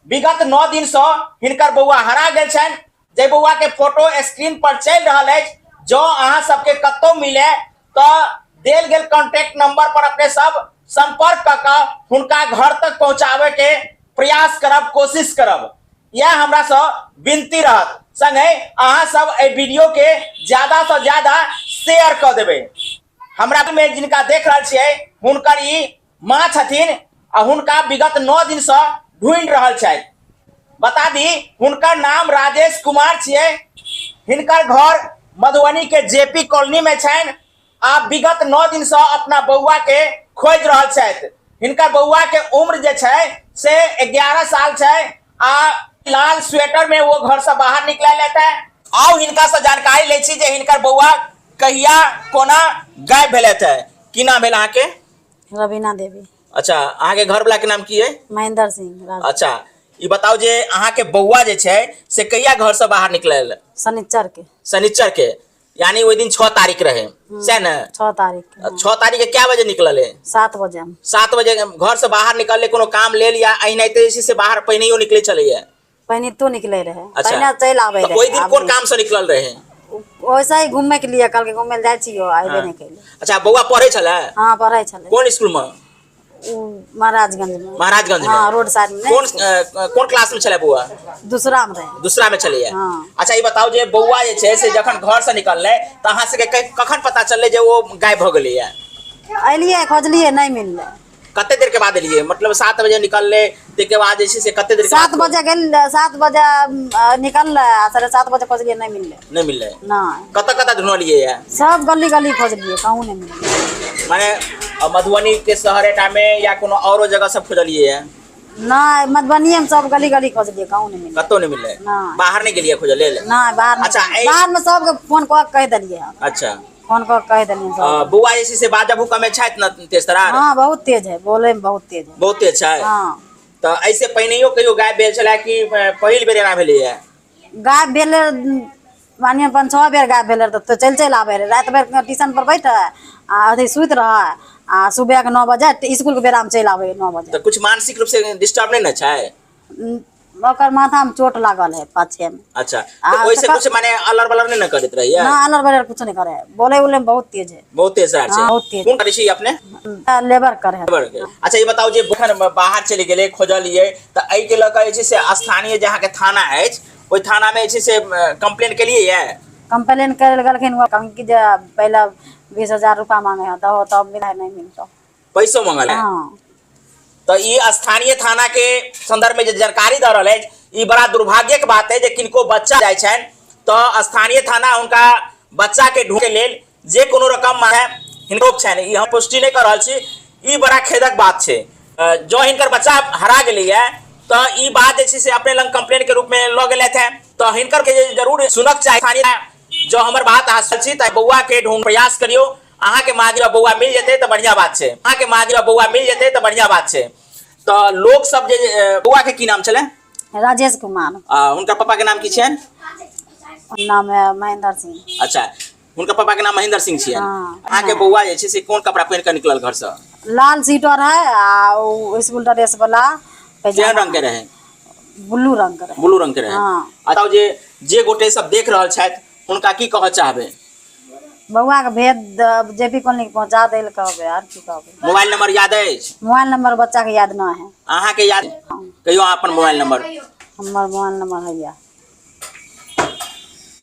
विगत 9 दिन से हिनकर बउआ हरा गेल छन। जे बउआ के फोटो स्क्रीन पर चल रहा है। जो अहाँ सबके कतौ मिले तो देल गेल कॉन्टेक्ट नंबर पर अपने सब संपर्क कर हुनका घर तक पहुंचावे के प्रयास करब, कोशिश करब। यह हमरा से विनती रहत। संगे अहाँ सब ए वीडियो के ज्यादा से ज्यादा शेयर कर देबे। हमरा में जिनका देख रहा छियै हुनकर ई माँ छथिन आ हुनका विगत 9 दिन से ढूंढ रहल छथि। बता दी हुनकर नाम राजेश कुमार छियै। हिनकर घर मधुबनी के जेपी कॉलोनी में छनि। आ विगत 9 दिन से अपना बउआ के खोज रहल छथि। हिनकर बउआ के उम्र जे छै से 11 साल छै। आ लाल स्वेटर में वो घर से बाहर निकल लेता है। आओ हिनका से जानकारी ले छी जे हिनकर बउआ कहिया कोना गायब भेले थे। की नाम भेल अहाँ के? रवीना देवी। अच्छा, अहाँ के घर वाला के नाम की है? महेंद्र सिंह। अच्छा, ये बताओ जे अहाँ के बउआ जे छै से कहिया घर से बाहर निकलल? शनिचर के। शनिचर के, यानी वही दिन 6 तारीख रहे से न? 6 तारीख। 6 तारीख के क्या बजे निकलल है? 7 बजे। 7 बजे घर से बाहर निकलले, कोनो काम ले लिया अहिनाते से बाहर पहिनेयो निकले चले है? पहले तो निकले रहे। अच्छा, पहले चल आवे रहे। वही दिन कौन काम से निकलल रहे? वैसा ही घूमे के लिए, कल के घूमे जाय छियो, आइबे नहीं केले। अच्छा, बउआ पढ़े छले? हां, पढ़े छले। कौन स्कूल में? महाराजगंज में। महाराजगंज में? हां, रोड साइड में। कौन क्लास में चले बउआ? दूसरा में रहे। दूसरा में चले है? हाँ। अच्छा, ये बताओ जे बउआ जे छै से जखन घर से निकलले त अहाँ से कखन पता चलले जे वो गायब भ गेलै है? अलिए खोजलिए, नहीं मिलले। कते देर के बाद एलिए? मतलब 7 बजे निकलले ते के बाद जैसे से कते देर के? 7 बजे गेल, 7 बजे निकल, 7:30 बजे खोजलिए, नहीं मिलले। नहीं मिलले? नहीं। कत ढूंढलिए है? सब गली गली खोजलिए, कहूं नहीं मिलले। माने मधुबनी के शहरेटा में या कोनो औरो जगह सब खोजलिए है? नहीं, मधुबनी में सब गली गली खोजलिए, कहूं नहीं मिलले। कतो नहीं मिलले? नहीं। बाहर नहीं गेलिए खोजले? नहीं, बाहर नहीं। अच्छा, बाहर में सब फोन कर कह दिलिए। अच्छा, फोन कर कह दिलिए सब। बुआ जैसे से बाजा भूका में छाइत न तेज तरार? हां, बहुत तेज है, बोले में बहुत तेज है। बहुत तेज है? हां। तो ऐसे पहिनेयो कहियो गायब भेल छला कि पहिल बेर एना भेलै है? गायब भेले मानिए 5-6 बेर गायब भेले तो चल आवे रे। रात भर ट्यूशन पर बैठे आ अथी सुत रहा आ सुबह के 9 बजे स्कूल के बेरा में चल आवे 9 बजे। तो कुछ मानसिक रूप से डिस्टर्ब नहीं न छै? ओकर माथा में चोट लागल है पाछे में। अच्छा, तो ओइसे कुछ माने अलर बलर नहीं न करत रही है? ना, अलर बलर कुछ नहीं करे। बोले उले में बहुत तेज है। बहुत तेज है? हाँ, बहुत तेज। कौन करे छी अपने? लेबर करे है। अच्छा, ये बताओ जे बखन बाहर चले गेले खोजलिए त एई के लके जे से स्थानीय जहां के थाना है ओई थाना में जे से कंप्लेंट के लिए है? कंप्लेंट करे गलखिन, वो कम की जे पहला 20,000 रुपया मांगे है तो तब मिला नहीं मिलतो। पैसो मांगल है? हां। तो ये स्थानीय थाना के संदर्भ में जो जानकारी द रहा है, ये बड़ा दुर्भाग्य के बात है जे किनको बच्चा जाय छन तो स्थानीय थाना उनका बच्चा के ढूंढे लेल जे कोनो रकम मांगे हिनको छन। ई हम पुष्टि नहीं कर रहल छी। ई बड़ा खेदक बात छै। जो हिनकर बच्चा हरा गेलै है तो ई बात जे से अपने लंग कंप्लेंट के रूप में ल गेले थे तो हिनकर के जरूर सुनक चाही। स्थानीय जो हमर बात हासिल छी त बउआ के ढूंढ प्रयास करियो। अहाँ के मागिरा बउआ मिल जेते तो बढ़िया बात छै। अहाँ के मागिरा बउआ मिल जेते तो बढ़िया बात छै। तो लोग सब जे बउआ के की नाम चले? राजेश कुमार। उनका पापा के नाम की छन? नाम है महेंद्र सिंह। अच्छा, उनका पापा के नाम महेंद्र सिंह छियन। हाँ। अहाँ के बउआ जे छै से कोन कपड़ा पहन के निकलल घर से? लाल स्वेटर है आ स्कूल ड्रेस वाला केहन रंग के रहे? ब्लू रंग के रहे। ब्लू रंग के रहे? हाँ। बताओ जे गोटे सब देख रहल छथि हुनका की कह चाहबे? बउआ के भेद जेपी कॉलोनी पहुंचा देल कहबे, आर की कहबे। मोबाइल नंबर याद है? मोबाइल नंबर बच्चा के याद ना है। अहाँ के याद? कहियो अपन मोबाइल नंबर। हमर मोबाइल नंबर है या